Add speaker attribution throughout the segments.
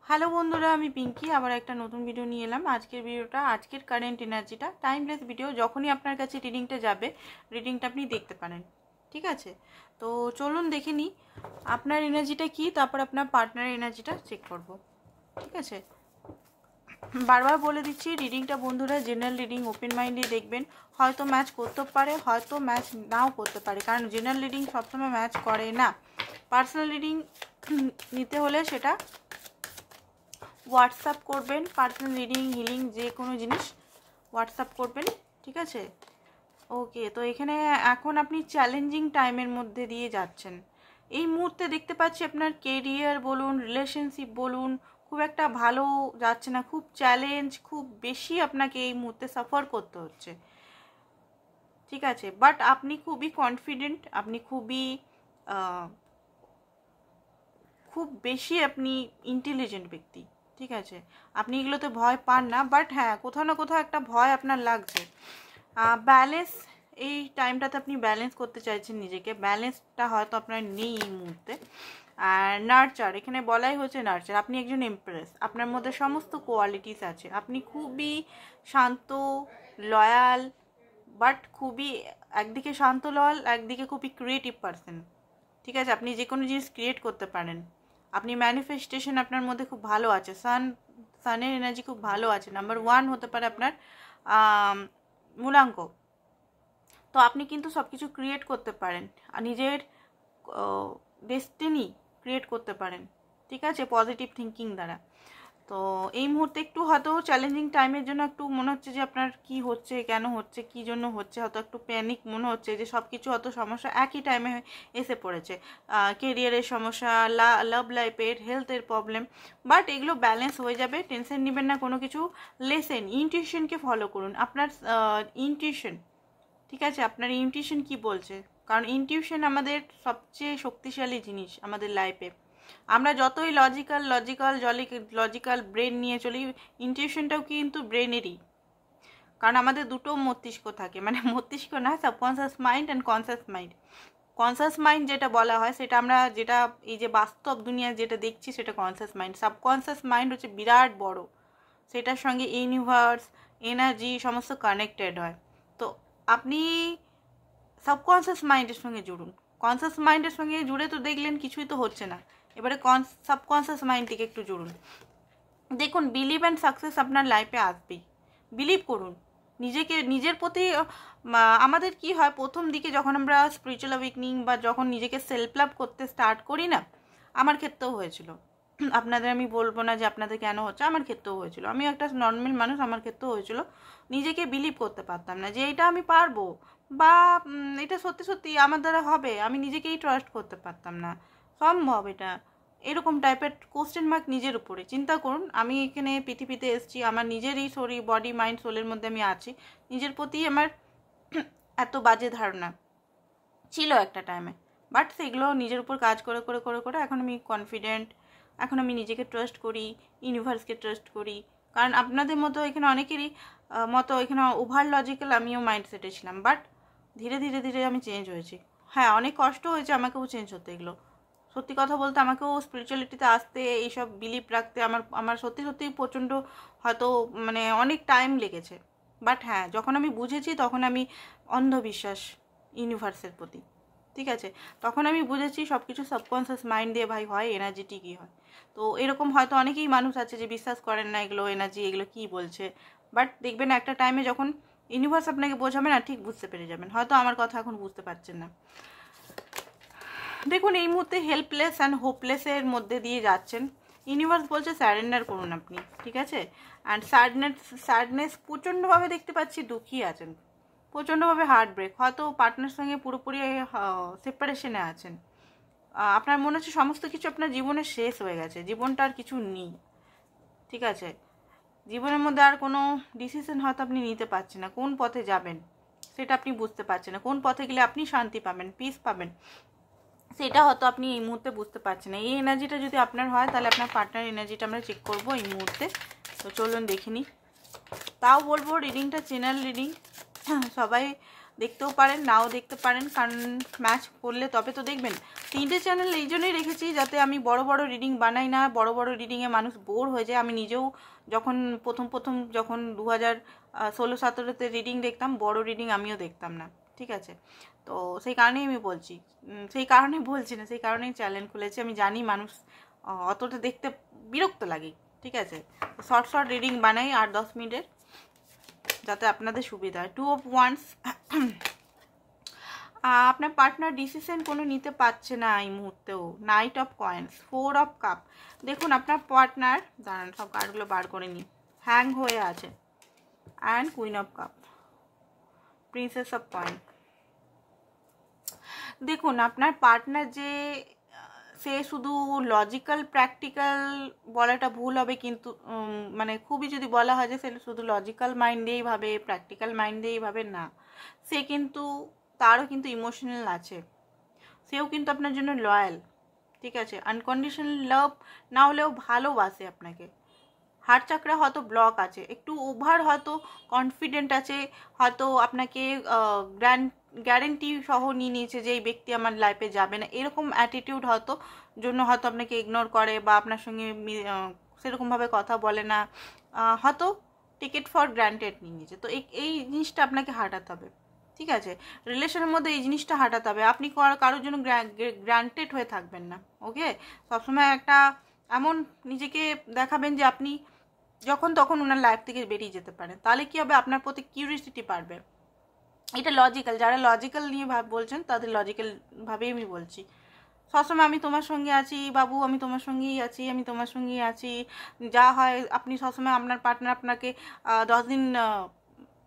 Speaker 1: Hello বন্ধুরা, আমি পিঙ্কি আবার একটা নতুন ভিডিও নিয়ে এলাম। আজকের ভিডিওটা আজকের কারেন্ট এনার্জিটা টাইমলেস ভিডিও। যখনই আপনার কাছে রিডিংটা যাবে, রিডিংটা আপনি দেখতে পারেন, ঠিক আছে? তো চলুন দেখে নিই আপনার এনার্জিটা কি, তারপর আপনার পার্টনারের এনার্জিটা চেক করব, ঠিক আছে? বারবার বলে দিচ্ছি, রিডিংটা বন্ধুরা জেনারেল রিডিং, ওপেন মাইন্ডে দেখবেন। হয়তো ম্যাচ করতে পারে, হয়তো ম্যাচ নাও করতে পারে, কারণ জেনারেল রিডিং সবসময় ম্যাচ করে না। পার্সোনাল রিডিং নিতে হলে সেটা হোয়াটসঅ্যাপ করবেন। পার্সোনাল রিডিং, হিলিং, যে কোনো জিনিস হোয়াটসঅ্যাপ করবেন, ঠিক আছে? ওকে, তো এখানে এখন আপনি চ্যালেঞ্জিং টাইমের মধ্যে দিয়ে যাচ্ছেন। এই মুহূর্তে দেখতে পাচ্ছি আপনার কেরিয়ার বলুন, রিলেশনশিপ বলুন, খুব একটা ভালো যাচ্ছে না। খুব চ্যালেঞ্জ, খুব বেশি আপনাকে এই মুহূর্তে সাফার করতে হচ্ছে, ঠিক আছে? বাট আপনি খুবই কনফিডেন্ট, আপনি খুব বেশি আপনি ইন্টেলিজেন্ট ব্যক্তি, ঠিক আছে? আপনি এগুলোতে ভয় পান না, বাট হ্যাঁ, কোথাও না কোথাও একটা ভয় আপনার লাগছে। ব্যালেন্স, এই টাইমটাতে আপনি ব্যালেন্স করতে চাইছেন নিজেকে। ব্যালেন্সটা হয়তো আপনার নেই এই মুহূর্তে। আর নার্চার, এখানে বলাই হচ্ছে নার্চার। আপনি একজন এমপ্রেস, আপনার মধ্যে সমস্ত কোয়ালিটিস আছে। আপনি খুবই শান্ত, লয়াল, বাট খুবই একদিকে শান্ত লয়াল, একদিকে খুবই ক্রিয়েটিভ পারসন, ঠিক আছে? আপনি যে কোনো জিনিস ক্রিয়েট করতে পারেন। আপনি ম্যানিফেস্টেশন আপনার মধ্যে খুব ভালো আছে। সানের এনার্জি খুব ভালো আছে। নাম্বার 1 হতে পারে আপনার মূলাঙ্ক। তো আপনি কিন্তু সব কিছু ক্রিয়েট করতে পারেন, আর নিজের ডেস্টিনি ক্রিয়েট করতে পারেন, ঠিক আছে? পজিটিভ থিঙ্কিং দ্বারা। তো এই মুহূর্তে একটু হয়তো চ্যালেঞ্জিং টাইমের জন্য একটু মনে হচ্ছে যে আপনার কি হচ্ছে, কেন হচ্ছে, কি জন্য হচ্ছে, হয়তো একটু প্যানিক মনে হচ্ছে যে সব কিছু হয়তো সমস্যা একই টাইমে এসে পড়েছে। কেরিয়ারের সমস্যা, লাভ লাইফের, হেলথের প্রবলেম, বাট এগুলো ব্যালেন্স হয়ে যাবে। টেনশন নেবেন না কোনো কিছু। লেসেন, ইনটিউশনকে ফলো করুন। আপনার ইনটিউশন, ঠিক আছে? আপনার ইনটিউশন কি বলছে, কারণ ইনটিউশন আমাদের সবচেয়ে শক্তিশালী জিনিস আমাদের লাইফে। আমরা যতই লজিক্যাল ব্রেন নিয়ে চলি, ইনটিউশনটাও কিন্তু ব্রেনেরই। কারণ আমাদের দুটো মস্তিষ্ক থাকে, মানে মস্তিষ্ক না, subconscious mind and conscious mind. Conscious mind যেটা বলা হয়, সেটা আমরা যেটা এই যে বাস্তব দুনিয়ায় যেটা দেখছি, সেটা কনসিয়াস মাইন্ড। সাবকনসিয়াস মাইন্ড হচ্ছে বিরাট বড়, সেটার সঙ্গে ইউনিভার্স, এনার্জি সমস্ত কানেক্টেড হয়। তো আপনি সাবকনসিয়াস মাইন্ডের সঙ্গে জুড়ুন। কনসিয়াস মাইন্ডের সঙ্গে জুড়ে তো দেখলেন কিছুই তো হচ্ছে না, এবারে সাবকনসিয়াস মাইন্ড থেকে একটু জুড়ুন। দেখুন, বিলিভ অ্যান্ড সাকসেস আপনার লাইফে আসবেই। বিলিভ করুন নিজেকে, নিজের প্রতি। আমাদের কি হয়, প্রথম দিকে যখন আমরা স্পিরিচুয়াল অ্যাওয়েকনিং বা যখন নিজেকে সেলফ লাভ করতে স্টার্ট করি না, আমার ক্ষেত্রেও হয়েছিল। আপনাদের আমি বলবো না যে আপনাদের কেন হচ্ছে, আমার ক্ষেত্রেও হয়েছিল। আমি একটা নর্মাল মানুষ, আমার ক্ষেত্রেও হয়েছিল। নিজেকে বিলিভ করতে পারতাম না যে এটা আমি পারবো, বা এটা সত্যি সত্যি আমার দ্বারা হবে। আমি নিজেকেই ট্রাস্ট করতে পারতাম না, সম্ভব এটা, এরকম টাইপের কোশ্চেন মার্ক নিজের উপরে। চিন্তা করুন, আমি এখানে পৃথিবীতে এসেছি, আমার নিজেরই শরীর, বডি, মাইন্ড, সোলের মধ্যে আমি আছি। নিজের প্রতি আমার এত বাজে ধারণা ছিল একটা টাইমে, বাট সেগুলো নিজের উপর কাজ করে করে করে করে এখন আমি কনফিডেন্ট। এখন আমি নিজেকে ট্রাস্ট করি, ইউনিভার্সকে ট্রাস্ট করি। কারণ আপনাদের মতো এখানে অনেকেরই মতো এখানে ওভার লজিক্যাল আমিও মাইন্ডসেটে ছিলাম, বাট ধীরে ধীরে ধীরে আমি চেঞ্জ হয়েছি। হ্যাঁ, অনেক কষ্ট হয়েছে আমাকেও চেঞ্জ হতে। এগুলো সত্যি কথা বলতে, আমাকেও স্পিরিচুয়ালিটিতে আসতে, এইসব বিলিভ রাখতে আমার আমার সত্যি সত্যি প্রচণ্ড হয়তো মানে অনেক টাইম লেগেছে। বাট হ্যাঁ, যখন আমি বুঝেছি, তখন আমি অন্ধবিশ্বাস ইউনিভার্সের প্রতি, ঠিক আছে, তখন আমি বুঝেছি সব কিছু সাবকনসিয়াস মাইন্ড দিয়ে ভাই হয়, এনার্জিটিকই হয়। তো এরকম হয়তো অনেকেই মানুষ আছে যে বিশ্বাস করেন না এগুলো এনার্জি, এগুলো কী বলছে। বাট দেখবেন একটা টাইমে যখন ইউনিভার্স আপনাকে বোঝাবে না, ঠিক বুঝতে পেরে যাবেন। হয়তো আমার কথা এখন বুঝতে পারছেন না। দেখুন, এই মুহূর্তে হেল্পলেস অ্যান্ড হোপলেসের মধ্যে দিয়ে যাচ্ছেন। ইউনিভার্স বলছে স্যারেন্ডার করুন আপনি, ঠিক আছে? অ্যান্ড স্যাডনেস প্রচণ্ডভাবে দেখতে পাচ্ছি, দুঃখী আছেন, প্রচণ্ডভাবে হার্ট ব্রেক। হয়তো পার্টনার সঙ্গে পুরোপুরি সেপারেশনে আছেন। আপনার মনে হচ্ছে সমস্ত কিছু আপনার জীবনে শেষ হয়ে গেছে, জীবনটা আর কিছু নেই, ঠিক আছে? জীবনের মধ্যে আর কোনো ডিসিশন হয়তো আপনি নিতে পারছেন না। কোন পথে যাবেন সেটা আপনি বুঝতে পারছেন না। কোন পথে গেলে আপনি শান্তি পাবেন, পিস পাবেন, সেটা হয়তো আপনি এই মুহূর্তে বুঝতে পারছেন না। এই এনার্জিটা যদি আপনার হয়, তাহলে আপনার পার্টনার এনার্জিটা আমরা চেক করবো এই মুহূর্তে। তো চলুন দেখে নিই। তাও বলবো, রিডিংটা জেনারেল রিডিং, সবাই দেখতেও পারেন, নাও দেখতে পারেন, কারণ ম্যাচ করলে তবে তো দেখবেন। 3টে চ্যানেল এই জন্যই রেখেছি যাতে আমি বড় বড় রিডিং বানাই না, বড় বড় রিডিংয়ে মানুষ বোর হয়ে যায়। আমি নিজেও যখন প্রথম যখন 2016-17-তে রিডিং দেখতাম, বড় রিডিং আমিও দেখতাম না, ঠিক আছে। তো সেই কারণেই আমি বলছি, সেই কারণেই চ্যানেল খুলেছি। আমি জানি মানুষ অতটা দেখতে বিরক্ত লাগে, ঠিক আছে। শর্ট রিডিং বানাই 8-10 মিনিটের, যাতে আপনাদের সুবিধা হয়। 2 of Wands, আপনার পার্টনার ডিসিশন কোনো নিতে পারছে না এই মুহূর্তেও। Knight of coins, 4 of cup. দেখুন আপনার পার্টনার, দাঁড়ান সব কার্ডগুলো বার করে নিই, হ্যাং হয়ে আছে, and queen of cup, princess of coin. দেখুন আপনার পার্টনার যে সে শুধু লজিক্যাল প্র্যাকটিক্যাল বলাটা ভুল হবে, কিন্তু মানে খুবই যদি বলা হয় যে সে শুধু লজিক্যাল মাইন্ডেই ভাবে, প্র্যাকটিক্যাল মাইন্ডেই ভাবে, না, সে কিন্তু তারও কিন্তু ইমোশনাল আছে, সেও কিন্তু আপনার জন্য লয়াল, ঠিক আছে। আনকন্ডিশনাল লাভ না হলেও ভালোবাসে আপনাকে। হার্ট চাকরা হয়তো ব্লক আছে, একটু ওভার হয়তো কনফিডেন্ট আছে, হয়তো আপনাকে গ্যারেন্টি সহ নিয়ে নিয়েছে যে এই ব্যক্তি আমার লাইফে যাবে না, এরকম অ্যাটিটিউড হয়তো জন্য হয়তো আপনাকে ইগনোর করে বা আপনার সঙ্গে সেরকমভাবে কথা বলে না, হয়তো টিকেট ফর গ্রান্টেড নিয়ে নিয়েছে। তো এই জিনিসটা আপনাকে হাঁটাতে হবে, ঠিক আছে। রিলেশনের মধ্যে এই জিনিসটা হাঁটাতে হবে, আপনি কারোর জন্য গ্রান্টেড হয়ে থাকবেন না, ওকে। সবসময় একটা এমন নিজেকে দেখাবেন যে আপনি যখন তখন ওনার লাইফ থেকে বেরিয়ে যেতে পারেন, তাহলে কি হবে, আপনার প্রতি কিউরিয়াসিটি বাড়বে। এটা লজিক্যাল, যারা লজিক্যাল নিয়ে বলছেন তাদের লজিক্যাল ভাবেই আমি বলছি। সবসময় আমি তোমার সঙ্গে আছি বাবু, আমি তোমার সঙ্গেই আছি, আমি তোমার সঙ্গেই আছি, যা হয় আপনি সবসময় আপনার পার্টনার আপনাকে 10 দিন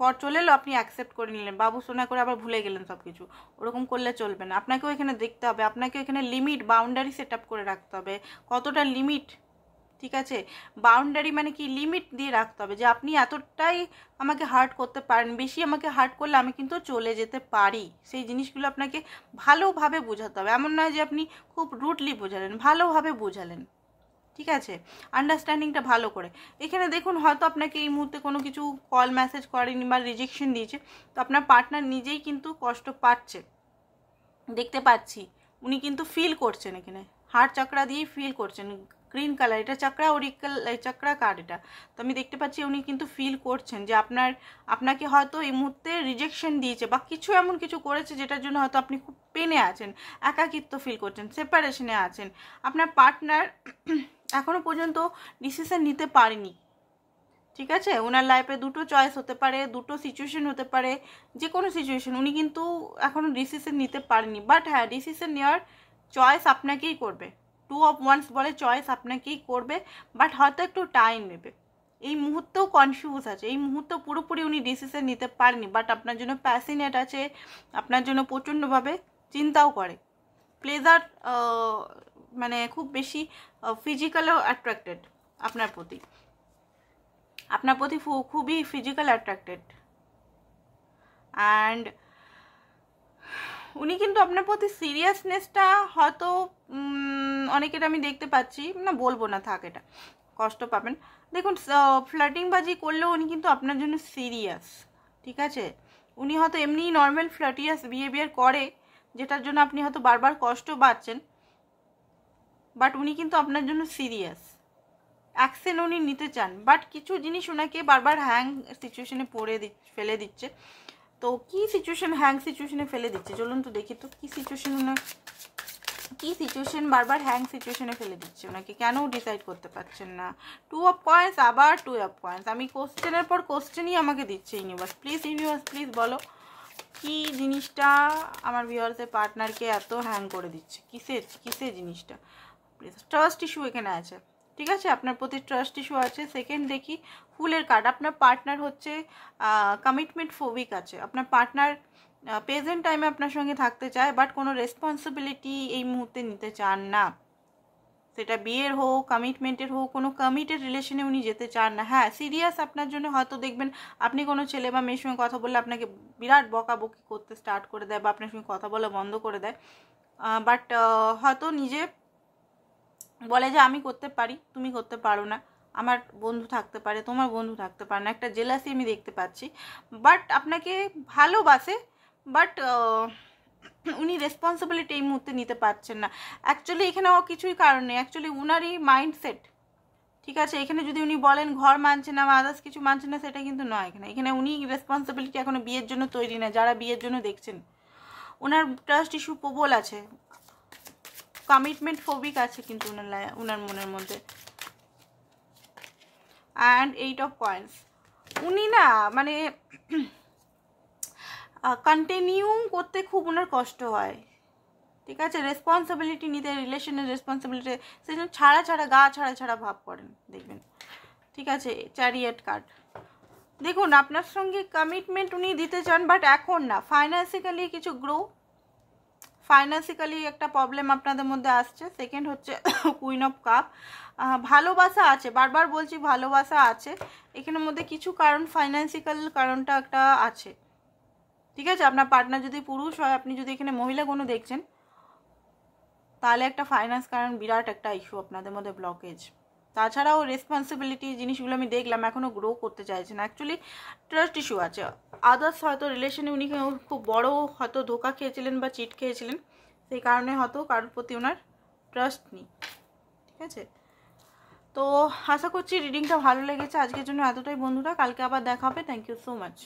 Speaker 1: পর চলে এলো, আপনি অ্যাকসেপ্ট করে নিলেন, বাবু সোনা করে আবার ভুলে গেলেন সব কিছু, ওরকম করলে চলবে না। আপনাকেও এখানে দেখতে হবে, আপনাকেও এখানে লিমিট বাউন্ডারি সেট আপ করে রাখতে হবে, কতটা লিমিট, ঠিক আছে। বাউন্ডারি মানে কি, লিমিট দিয়ে রাখতে হবে যে আপনি এতটাই আমাকে হার্ট করতে পারেন, বেশি আমাকে হার্ট করলে আমি কিন্তু চলে যেতে পারি। সেই জিনিসগুলো আপনাকে ভালোভাবে বোঝাতে হবে, এমন নয় যে আপনি খুব রুডলি বোঝালেন, ভালোভাবে বোঝালেন, ঠিক আছে। আন্ডারস্ট্যান্ডিংটা ভালো করে। এখানে দেখুন হয়তো আপনাকে এই মুহূর্তে কোনো কিছু কল মেসেজ করেনি বা রিজেকশন দিয়েছে, তো আপনার পার্টনার নিজেই কিন্তু কষ্ট পাচ্ছে, দেখতে পাচ্ছি উনি কিন্তু ফিল করছেন, এখানে হার্ট চাকরা দিয়েই ফিল করছেন, গ্রিন কালার, এটা চাকরা ওরিকেল চাকরা কার্ড এটা। তো আমি দেখতে পাচ্ছি উনি কিন্তু ফিল করছেন যে আপনাকে হয়তো এই মুহূর্তে রিজেকশন দিয়েছে বা কিছু এমন কিছু করেছে যেটার জন্য হয়তো আপনি খুব পেনে আছেন, একাকিত্ব ফিল করছেন, সেপারেশনে আছেন। আপনার পার্টনার এখনো পর্যন্ত ডিসিশন নিতে পারেনি, ঠিক আছে। ওনার লাইফে দুটো চয়েস হতে পারে, দুটো সিচুয়েশন হতে পারে, যে কোনো সিচুয়েশন উনি কিন্তু এখনও ডিসিশন নিতে পারেনি। বাট হ্যাঁ, ডিসিশন নেওয়ার চয়েস আপনাকেই করবে। 2 of Wands বলে চয়েস আপনাকেই করবে, বাট হয়তো একটু টাইম নেবে। এই মুহূর্তেও কনফিউজ আছে, এই মুহূর্তেও পুরোপুরি উনি ডিসিশন নিতে পারেনি, বাট আপনার জন্য প্যাশনেট আছে, আপনার জন্য প্রচণ্ডভাবে চিন্তাও করে। প্লেজার মানে খুব বেশি ফিজিক্যালও অ্যাট্রাক্টেড আপনার প্রতি খুবই ফিজিক্যাল অ্যাট্রাক্টেড। অ্যান্ড উনি কিন্তু আপনার প্রতি সিরিয়াসনেসটা হয়তো অনেকের আমি দেখতে পাচ্ছি, না বলবো না, থাক, এটা কষ্ট পাবেন। দেখুন ফ্লার্টিংবাজি করলেও উনি কিন্তু আপনার জন্য সিরিয়াস, ঠিক আছে। উনি হয়তো এমনিই নর্মাল ফ্লার্টিয়াস বিহেভিয়ার করে, যেটার জন্য আপনি হয়তো বারবার কষ্ট পাচ্ছেন, বাট উনি কিন্তু আপনার জন্য সিরিয়াস, অ্যাকশন উনি নিতে চান, বাট কিছু জিনিস ওনাকে বারবার হ্যাং সিচুয়েশনে ফেলে দিচ্ছে। তো কি সিচুয়েশন হ্যাং সিচুয়েশনে ফেলে দিচ্ছে চলুন তো দেখি, তো কি সিচুয়েশন বারবার হ্যাং সিচুয়েশনে ফেলে দিচ্ছে ওনাকে, কেন ডিসাইড করতে পারছেন না। 2 of Coins, আবার 2 of Coins। আমি কোশ্চেনের পর কোশ্চেনই আমাকে দিচ্ছে ইউনিভার্স। ইউনিভার্স প্লিজ বলো কি জিনিসটা আমার ভিউয়ার্সের পার্টনারকে এত হ্যাং করে দিচ্ছে, কিসের জিনিসটা। প্লিজ, ট্রাস্ট ইস্যু এখানে আছে, ঠিক আছে, আপনার প্রতি ট্রাস্ট ইস্যু আছে। সেকেন্ড দেখি ফুলের কার্ড, আপনার পার্টনার হচ্ছে কমিটমেন্ট ফোবিক আছে। আপনার পার্টনার প্রেজেন্ট টাইমে আপনার সঙ্গে থাকতে চায়, বাট কোনো রেসপন্সিবিলিটি এই মুহূর্তে নিতে চান না, সেটা বিয়ের হোক, কমিটমেন্টের হোক, কোনো কমিটেড রিলেশনে উনি যেতে চান না। হ্যাঁ, সিরিয়াস আপনার জন্য, হয়তো দেখবেন আপনি কোনো ছেলে বা মেয়ের সঙ্গে কথা বললে আপনাকে বিরাট বকাবকি করতে স্টার্ট করে দেয় বা আপনার সঙ্গে কথা বলা বন্ধ করে দেয়, বাট হয়তো নিজে বলে যে আমি করতে পারি, তুমি করতে পারো না, আমার বন্ধু থাকতে পারে, তোমার বন্ধু থাকতে পারে না, একটা জেলাসি আমি দেখতে পাচ্ছি। বাট আপনাকে ভালোবাসে, বাট উনি রেসপন্সিবিলিটি এই মুহূর্তে নিতে পারছেন না। অ্যাকচুয়ালি এখানে কিছুই কারণ নেই, অ্যাকচুয়ালি উনারই মাইন্ডসেট, ঠিক আছে। এখানে যদি উনি বলেন ঘর মানছে না বা আদার্স কিছু মানছে না, সেটা কিন্তু নয়। এখানে উনি রেসপন্সিবিলিটি এখনো বিয়ের জন্য তৈরি না। যারা বিয়ের জন্য দেখছেন, ওনার ট্রাস্ট ইস্যু প্রবল আছে, কমিটমেন্ট ফোবিক আছে কিন্তু ওনার মনের মধ্যে। অ্যান্ড 8 অফ কয়েন্স, উনি না মানে কন্টিনিউ করতে খুব ওনার কষ্ট হয়, ঠিক আছে। রেসপন্সিবিলিটি নিতে, রিলেশনের রেসপন্সিবিলিটি সেই জন্য ছাড়া গা ছাড়া ভাব করেন, দেখবেন, ঠিক আছে। চ্যারিয়েট কার্ড, দেখুন আপনার সঙ্গে কমিটমেন্ট উনি দিতে চান, বাট এখন না। ফাইন্যান্সিক্যালি কিছু গ্রো, ফাইন্যান্সিক্যালি একটা প্রবলেম আপনাদের মধ্যে আসছে। সেকেন্ড হচ্ছে কুইন অফ কাপ, ভালোবাসা আছে, বারবার বলছি ভালোবাসা আছে এখানের মধ্যে। কিছু কারণ ফাইন্যান্সিক্যাল কারণটা একটা আছে, ঠিক আছে। আপনার পার্টনার যদি পুরুষ হয়, আপনি যদি এখানে মহিলা কোনো দেখছেন, তাহলে একটা ফাইন্যান্স কারণ বিরাট একটা ইস্যু আপনাদের মধ্যে, ব্লকেজ। তাছাড়াও রেসপন্সিবিলিটি জিনিসগুলো আমি দেখলাম এখনও গ্রো করতে চাইছেন। অ্যাকচুয়ালি ট্রাস্ট ইস্যু আছে, আদার্স হয়তো রিলেশনে উনি খুব বড় হয়তো ধোকা খেয়েছিলেন বা চিট খেয়েছিলেন, সেই কারণে হয়তো কারোর প্রতি ওনার ট্রাস্ট নেই, ঠিক আছে। তো আশা করছি রিডিংটা ভালো লেগেছে। আজকের জন্য এতটাই বন্ধুরা, কালকে আবার দেখা হবে। Thank you so much.